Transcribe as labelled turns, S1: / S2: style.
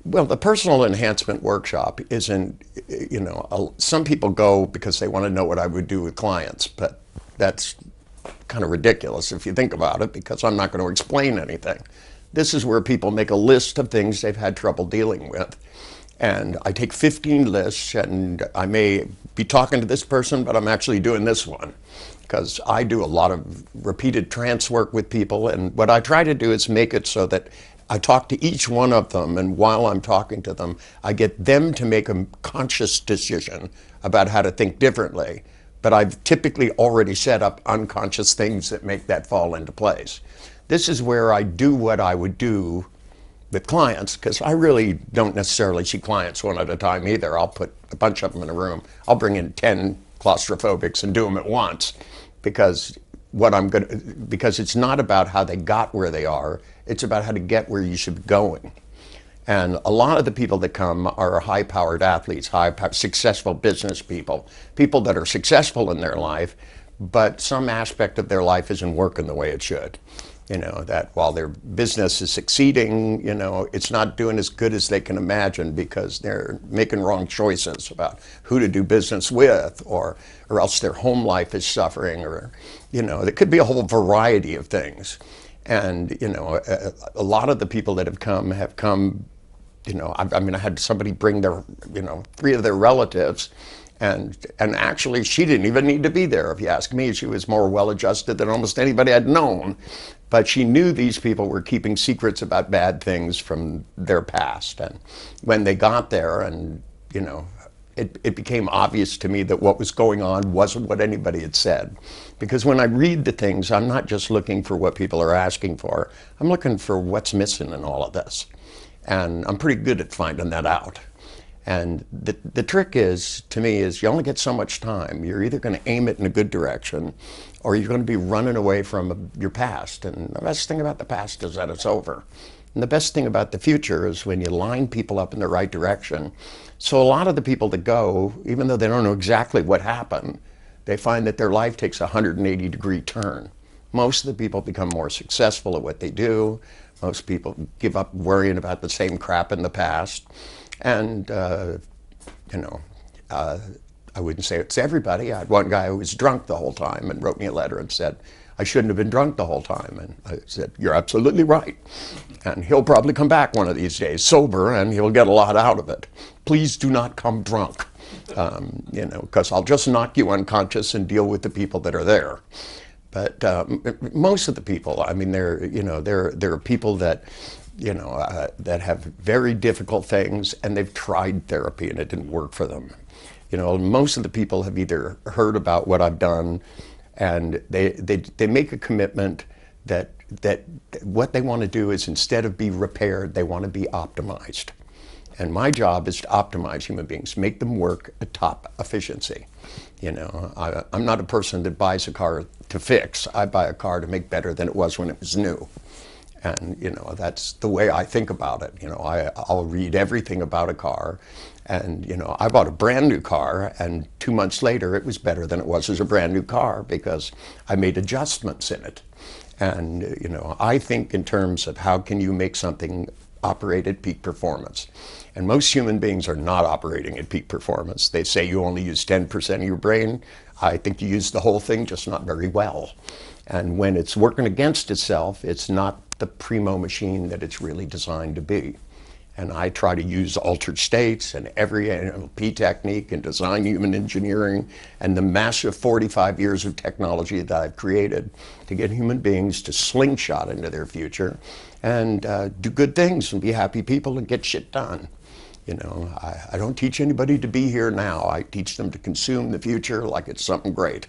S1: Well, the personal enhancement workshop isn't, some people go because they want to know what I would do with clients, but that's kind of ridiculous if you think about it, because I'm not going to explain anything. This is where people make a list of things they've had trouble dealing with. And I take 15 lists, and I may be talking to this person, but I'm actually doing this one because I do a lot of repeated trance work with people. And what I try to do is make it so that I talk to each one of them, and while I'm talking to them, I get them to make a conscious decision about how to think differently. But I've typically already set up unconscious things that make that fall into place. This is where I do what I would do with clients, because I really don't necessarily see clients one at a time either. I'll put a bunch of them in a room. I'll bring in 10 claustrophobics and do them at once, because because it's not about how they got where they are, it's about how to get where you should be going. And a lot of the people that come are high-powered athletes, successful business people, people that are successful in their life, but some aspect of their life isn't working the way it should. That while their business is succeeding, it's not doing as good as they can imagine because they're making wrong choices about who to do business with, or else their home life is suffering, or, there could be a whole variety of things. And, a lot of the people that have come, I had somebody bring their, 3 of their relatives. And actually, she didn't even need to be there, if you ask me. She was more well-adjusted than almost anybody I'd known. But she knew these people were keeping secrets about bad things from their past. And when they got there, and, it became obvious to me that what was going on wasn't what anybody had said. Because when I read the things, I'm not just looking for what people are asking for. I'm looking for what's missing in all of this. And I'm pretty good at finding that out. And the trick is, to me, is you only get so much time. You're either going to aim it in a good direction, or you're going to be running away from your past. And the best thing about the past is that it's over. And the best thing about the future is when you line people up in the right direction. So a lot of the people that go, even though they don't know exactly what happened, they find that their life takes a 180-degree turn. Most of the people become more successful at what they do. Most people give up worrying about the same crap in the past. And, I wouldn't say it's everybody. I had one guy who was drunk the whole time and wrote me a letter and said, I shouldn't have been drunk the whole time. And I said, you're absolutely right. And he'll probably come back one of these days sober, and he'll get a lot out of it. Please do not come drunk, because I'll just knock you unconscious and deal with the people that are there. But most of the people, there are people that, that have very difficult things, and they've tried therapy and it didn't work for them. Most of the people have either heard about what I've done, and they make a commitment that what they want to do is, instead of be repaired, they want to be optimized. And my job is to optimize human beings, make them work at top efficiency. I'm not a person that buys a car to fix. I buy a car to make better than it was when it was new. And, that's the way I think about it. I'll read everything about a car. And, I bought a brand new car, and 2 months later, it was better than it was as a brand new car because I made adjustments in it. And, I think in terms of how can you make something operate at peak performance. And most human beings are not operating at peak performance. They say you only use 10% of your brain. I think you use the whole thing, just not very well. And when it's working against itself, it's not the primo machine that it's really designed to be. And I try to use altered states and every NLP technique and design human engineering and the massive 45 years of technology that I've created to get human beings to slingshot into their future and do good things and be happy people and get shit done. I don't teach anybody to be here now. I teach them to consume the future like it's something great.